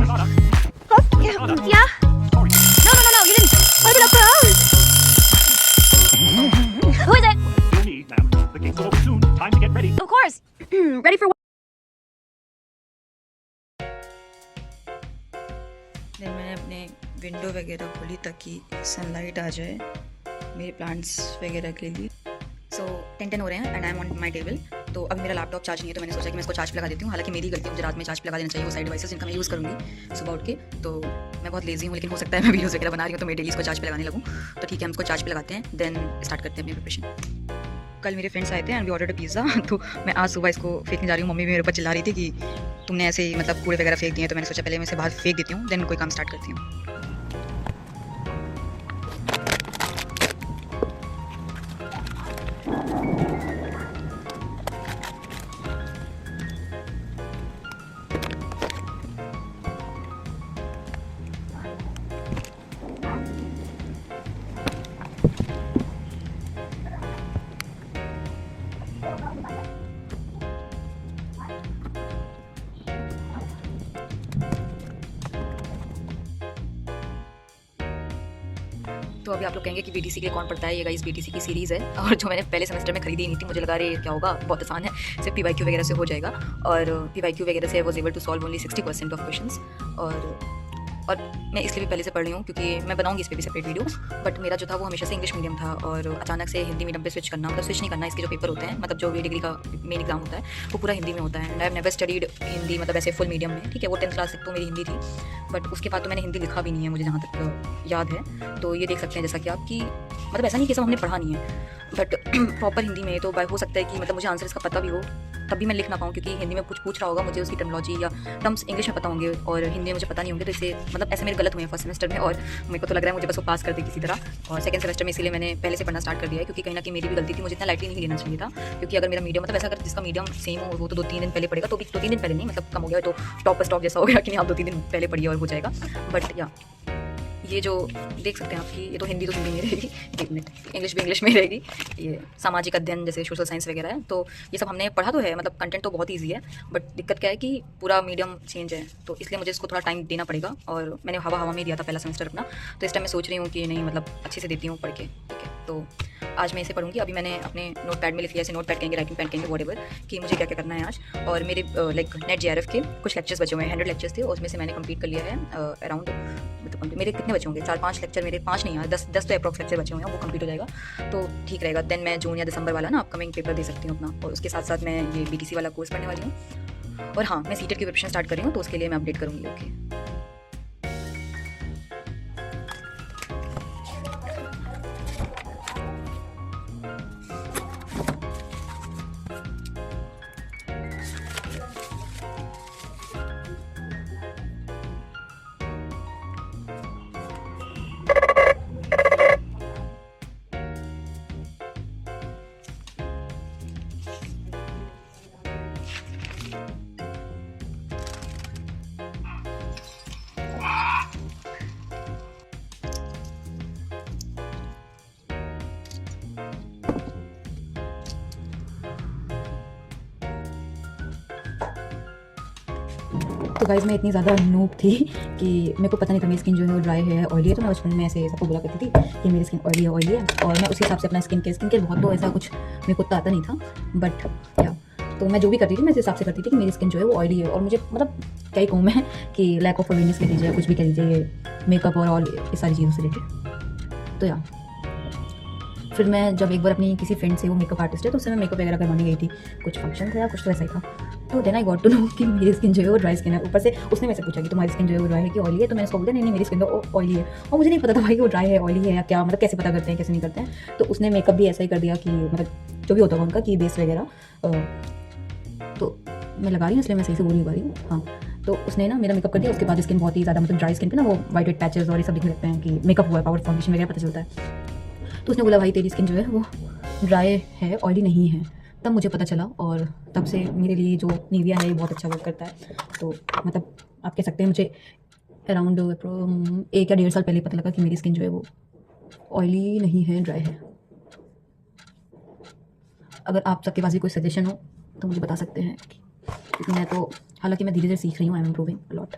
Yeah. No, you didn't. Why did I cry? Who is it? Me, ma'am. The gates will open soon. Time to get ready. Of course. Ready for what? Then मैंने अपने window वगैरह खोली ताकि sunlight आ जाए मेरे plants वगैरह के लिए। सो 10 हो रहे हैं and I am on my table. तो अभी मेरा लैपटॉप चार्ज नहीं है तो मैंने सोचा कि मैं इसको चार्ज पे लगा देती हूँ। हालांकि मेरी गलती है, मुझे रात में चार्ज पे लगा देना चाहिए वो साइड डिवाइसेस जिनका मैं यूज़ करूँगी सुबह उठ के। तो मैं बहुत लेजी हूँ, लेकिन हो सकता है मैं वीडियोस वगैरह बना रही हूँ तो मैं डेली इसको चार्ज पे लगाने लगूँ। तो ठीक है, हम इसको चार्ज पे लगाते हैं, देन स्टार्ट करते हैं अपनी प्रिपरेशन। कल मेरे फ्रेंड्स आए थे एंड वी ऑर्डर्ड पिज़्ज़ा। तो मैं आज सुबह इसको फेंकने जा रही हूँ। मम्मी भी मेरे ऊपर चिल्ला रही थी कि तुमने ऐसे ही मतलब कूड़े वगैरह फेंक दिए, तो मैंने सोचा पहले मैं इसे बाहर फेंक देती हूँ, देन कोई काम स्टार्ट करती हूँ। तो अभी आप लोग कहेंगे कि बीटीसी के लिए कौन पढ़ता है। ये गाइस बीटीसी की सीरीज़ है और जो मैंने पहले सेमेस्टर में खरीदी नहीं थी, मुझे लगा रही क्या होगा, बहुत आसान है, सिर्फ पीवाईक्यू वगैरह से हो जाएगा। और पीवाईक्यू वगैरह से I was able to solve only 60% of questions. और मैं इसलिए भी पहले से पढ़ रही हूँ क्योंकि मैं बनाऊंगी इस पर भी सेपरेट वीडियो। बट मेरा जो था वो हमेशा से इंग्लिश मीडियम था और अचानक से हिंदी मीडियम पे स्विच करना, मतलब स्विच नहीं करना, इसके जो पेपर होते हैं, मतलब जो वी डिग्री का मेन एग्जाम होता है वो पूरा हिंदी में होता है। And I have never studied Hindi, मतलब ऐसे फुल मीडियम में। ठीक है, वो 10th क्लास तक तो मेरी हिंदी थी, बट उसके बाद तो मैंने हिंदी लिखा भी नहीं है मुझे जहाँ तक याद है। तो ये देख सकते हैं जैसा कि आपकी मतलब ऐसा नहीं कि सब हमने पढ़ा नहीं है, बट प्रॉपर हिंदी में। तो हो सकता है कि मतलब मुझे आंसर इसका पता भी हो तब भी मैं लिख ना पाऊँ, क्योंकि हिंदी में कुछ पूछ रहा होगा, मुझे उसकी टर्मिनोलॉजी या टर्म्स इंग्लिश में पता होंगे और हिंदी में मुझे पता नहीं होंगे। तो इससे मतलब ऐसे मेरे गलत हुए हैं फर्स्ट सेमेस्टर में और मेरे को तो लग रहा है मुझे बस वो पास कर दे किसी तरह। और सेकंड सेमेस्टर में इसीलिए मैंने पहले से पढ़ना स्टार्ट कर दिया है, क्योंकि कहीं ना कहीं मेरी भी गलती थी, मुझे इतना लाइटली नहीं लेना चाहिए था। क्योंकि अगर मेरा मीडियम मतलब ऐसा अगर जिसका मीडियम सेम हो वो तो 2-3 दिन पहले पड़ेगा, तो भी 2-3 दिन पहले नहीं, मतलब कम हो गया तो टॉप स्टॉप जैसा हो गया कि नहीं आप 2-3 दिन पहले पढ़िए और हो जाएगा। बट या ये जो देख सकते हैं आपकी, ये तो हिंदी में रहेगी, 1 मिनट, इंग्लिश भी इंग्लिश में रहेगी। ये सामाजिक अध्ययन जैसे सोशल साइंस वगैरह है, तो ये सब हमने पढ़ा तो है, मतलब कंटेंट तो बहुत ईजी है, बट दिक्कत क्या है कि पूरा मीडियम चेंज है, तो इसलिए मुझे इसको थोड़ा टाइम देना पड़ेगा। और मैंने हवा में दिया था पहला सेमेस्टर अपना, तो इस टाइम मैं सोच रही हूँ कि नहीं मतलब अच्छे से देती हूँ पढ़ के। ठीक है, तो आज मैं इसे पढ़ूंगी। अभी मैंने अपने नोट पैड में लिख लिया, ऐसे नोट पैड कहेंगे, राइटिंग पैड कहेंगे, व्हाटएवर, कि मुझे क्या क्या करना है आज। और मेरे लाइक नेट जेआरएफ के कुछ लेक्चर्स बचे हुए हैं, 100 लेक्चर्स थे, उसमें से मैंने कंप्लीट कर लिया है अराउंड, मतलब मेरे कितने बचे होंगे, 4-5 लेक्चर, मेरे 5 नहीं यार 10 तो अप्रॉक्स लेक्चर बचे हुए हैं, वो कंप्लीट हो जाएगा तो ठीक रहेगा। देन मैं जून या दिसंबर वाला ना अपकमिंग पेपर दे सकती हूँ अपना, और उसके साथ साथ मैं ये बीटीसी वाला कोर्स पढ़ने वाली हूँ। और हाँ, मैं सीटेट की प्रिपरेशन स्टार्ट कर रही हूँ, तो उसके लिए मैं अपडेट करूँगी। ओके, तो गाइज़ मैं इतनी ज़्यादा नूब थी कि मेरे को पता नहीं था मेरी स्किन जो है वो ड्राई है, ऑयली है। तो मैं बचपन में ऐसे सबको बोला करती थी कि मेरी स्किन ऑयली है, और मैं उसी हिसाब से अपना स्किन केयर बहुत, तो ऐसा कुछ मेरे को तो आता नहीं था। बट या तो मैं जो भी करती थी मैं इस हिसाब से करती थी कि मेरी स्किन जो है वो ऑयली है, और मुझे मतलब क्या ही कहूँ मैं कि लैक ऑफ अवेयरनेस कह लीजिए या कुछ भी कह लीजिए, मेकअप और ऑल ये सारी चीज़ों से लेके। तो या फिर मैं जब एक बार अपनी किसी फ्रेंड से, वो मेकअप आर्टिस्ट है, तो उससे मैं मेकअप वगैरह करवाने गई थी, कुछ फंक्शन था या कुछ तो ऐसा ही था। तो then I got to know कि मेरी स्किन जो है वो ड्राई स्किन है। ऊपर से उसने मेरे से पूछा कि तुम्हारी स्किन जो है वो ड्राई है कि ऑयली है, तो मैंने उसको बोला नहीं मेरी स्किन तो ऑयली है। और मुझे नहीं पता था भाई वो ड्राई है ऑयली है या क्या, मतलब कैसे पता करते हैं कैसे नहीं करते हैं। तो उसने मेकअप भी ऐसा ही कर दिया कि मतलब जो भी होता है उनका कि बेस वगैरह, तो मैं लगा रही हूँ इसलिए मैं सही से बोल नहीं पा रही हूँ। हाँ, तो उसने ना मेरा मेकअप कर दिया, उसके बाद स्किन बहुत ही ज़्यादा मतलब ड्राई स्किन पे ना वो वाइट वाइट पैचेस और ये सब दिखने लगते हैं कि मेकअप हुआ है, पाउडर फाउंडेशन वगैरह पता चलता है। तो उसने बोला भाई तेरी स्किन जो है वो ड्राई है, ऑयली नहीं है। तब मुझे पता चला, और तब से मेरे लिए जो निविया है ये बहुत अच्छा वर्क करता है। तो मतलब आप कह सकते हैं मुझे अराउंड 1 या 1.5 साल पहले पता लगा कि मेरी स्किन जो है वो ऑयली नहीं है, ड्राई है। अगर आप सबके पास भी कोई सजेशन हो तो मुझे बता सकते हैं, क्योंकि मैं तो हालांकि मैं धीरे धीरे सीख रही हूँ, I am improving a lot.